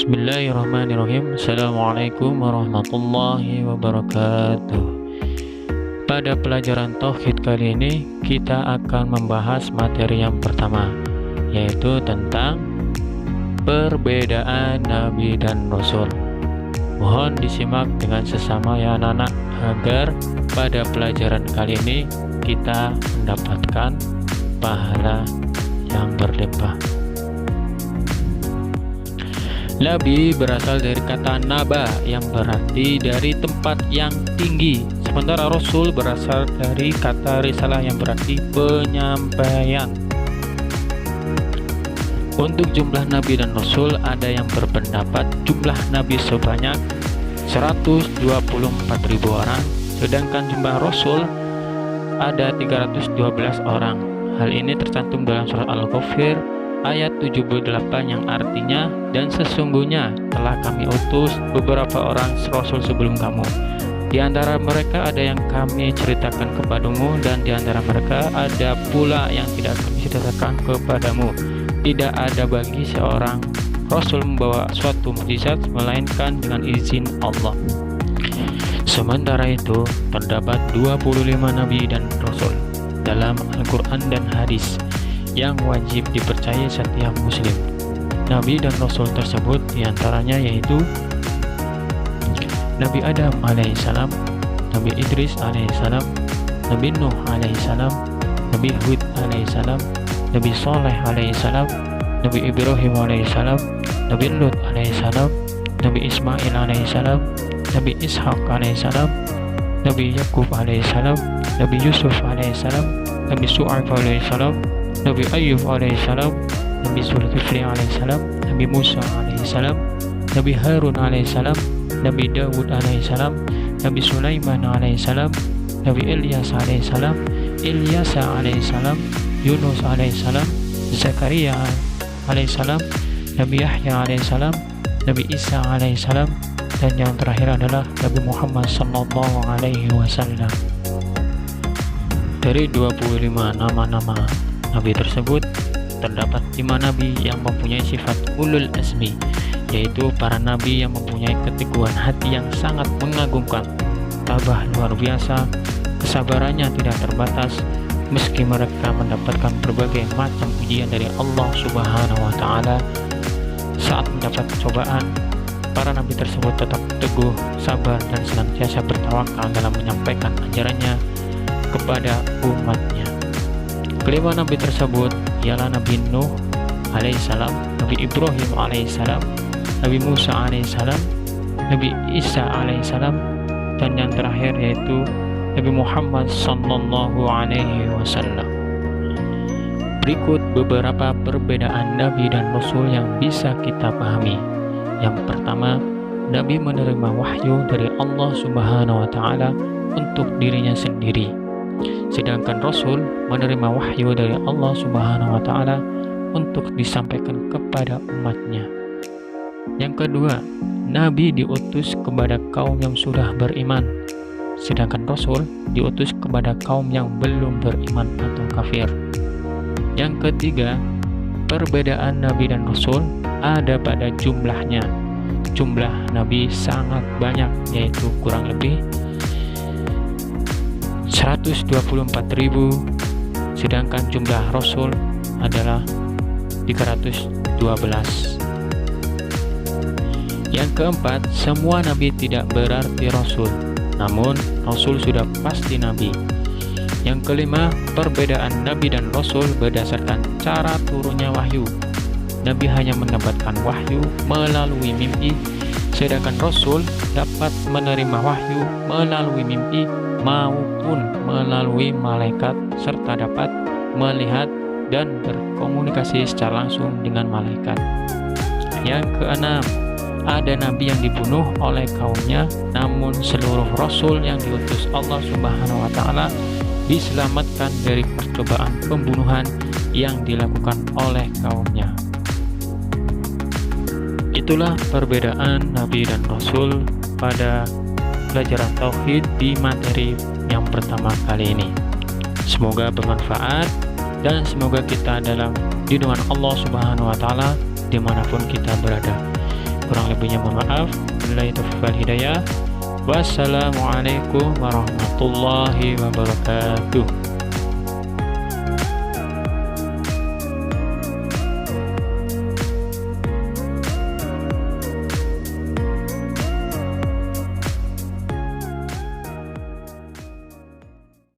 Bismillahirrahmanirrahim. Assalamualaikum warahmatullahi wabarakatuh. Pada pelajaran Tauhid kali ini kita akan membahas materi yang pertama, yaitu tentang perbedaan Nabi dan Rasul. Mohon disimak dengan sesama ya anak-anak, agar pada pelajaran kali ini kita mendapatkan pahala yang berlimpah. Nabi berasal dari kata naba yang berarti dari tempat yang tinggi, sementara Rasul berasal dari kata risalah yang berarti penyampaian. Untuk jumlah Nabi dan Rasul ada yang berpendapat jumlah Nabi sebanyak 124.000 orang, sedangkan jumlah Rasul ada 312 orang. Hal ini tercantum dalam surat Al-Ghafir ayat 78 yang artinya, dan sesungguhnya telah kami utus beberapa orang rasul sebelum kamu. Di antara mereka ada yang kami ceritakan kepadamu, dan di antara mereka ada pula yang tidak kami ceritakan kepadamu. Tidak ada bagi seorang rasul membawa suatu mukjizat melainkan dengan izin Allah. Sementara itu terdapat 25 nabi dan rasul dalam Al-Quran dan hadis yang wajib dipercayai setiap muslim. Nabi dan Rasul tersebut diantaranya yaitu Nabi Adam alaihissalam, Nabi Idris alaihissalam, Nabi Nuh alaihissalam, Nabi Hud alaihissalam, Nabi Saleh alaihissalam, Nabi Ibrahim alaihissalam, Nabi Lut alaihissalam, Nabi Ismail alaihissalam, Nabi Ishaq alaihissalam, Nabi Yakub alaihissalam, Nabi Yusuf alaihissalam, Nabi Su'aib alaihissalam, Nabi Ayyub alaihissalam, Nabi Zulkifli alaihissalam, Nabi Musa alaihissalam, Nabi Harun alaihissalam, Nabi Dawud alaihissalam, Nabi Sulaiman alaihissalam, Nabi Ilyas alaihissalam, Ilyasa alaihissalam, Yunus alaihissalam, Zakaria alaihissalam, Nabi Yahya alaihissalam, Nabi Isa alaihissalam, dan yang terakhir adalah Nabi Muhammad sallallahu alaihi wasallam. Dari 25 nama-nama Nabi tersebut, terdapat 5 nabi yang mempunyai sifat ulul azmi, yaitu para nabi yang mempunyai keteguhan hati yang sangat mengagumkan, tabah luar biasa, kesabarannya tidak terbatas, meski mereka mendapatkan berbagai macam ujian dari Allah Subhanahu wa Ta'ala. Saat mendapat cobaan, para nabi tersebut tetap teguh, sabar, dan senantiasa bertawakal dalam menyampaikan ajarannya kepada umatnya. Kelima nabi tersebut ialah Nabi Nuh alaihissalam, Nabi Ibrahim alaihissalam, Nabi Musa alaihissalam, Nabi Isa alaihissalam, dan yang terakhir yaitu Nabi Muhammad sallallahu alaihi wasallam. Berikut beberapa perbedaan Nabi dan Rasul yang bisa kita pahami. Yang pertama, Nabi menerima wahyu dari Allah Subhanahu wa Ta'ala untuk dirinya sendiri, sedangkan Rasul menerima wahyu dari Allah Subhanahu wa Ta'ala untuk disampaikan kepada umatnya. Yang kedua, Nabi diutus kepada kaum yang sudah beriman, sedangkan Rasul diutus kepada kaum yang belum beriman atau kafir. Yang ketiga, perbedaan Nabi dan Rasul ada pada jumlahnya. Jumlah Nabi sangat banyak, yaitu kurang lebih 124.000, sedangkan jumlah Rasul adalah 312. Yang keempat, semua Nabi tidak berarti Rasul, namun Rasul sudah pasti Nabi. Yang kelima, perbedaan Nabi dan Rasul berdasarkan cara turunnya wahyu. Nabi hanya mendapatkan wahyu melalui mimpi, sedangkan Rasul dapat menerima wahyu melalui mimpi maupun melalui malaikat, serta dapat melihat dan berkomunikasi secara langsung dengan malaikat. Yang keenam, ada nabi yang dibunuh oleh kaumnya, namun seluruh rasul yang diutus Allah Subhanahu wa Ta'ala diselamatkan dari percobaan pembunuhan yang dilakukan oleh kaumnya. Itulah perbedaan Nabi dan Rasul pada pelajaran Tauhid di materi yang pertama kali ini. Semoga bermanfaat dan semoga kita dalam lindungan Allah Subhanahu wa Ta'ala dimanapun kita berada. Kurang lebihnya mohon maaf. Wabillahi taufiq wal hidayah. Wassalamualaikum warahmatullahi wabarakatuh.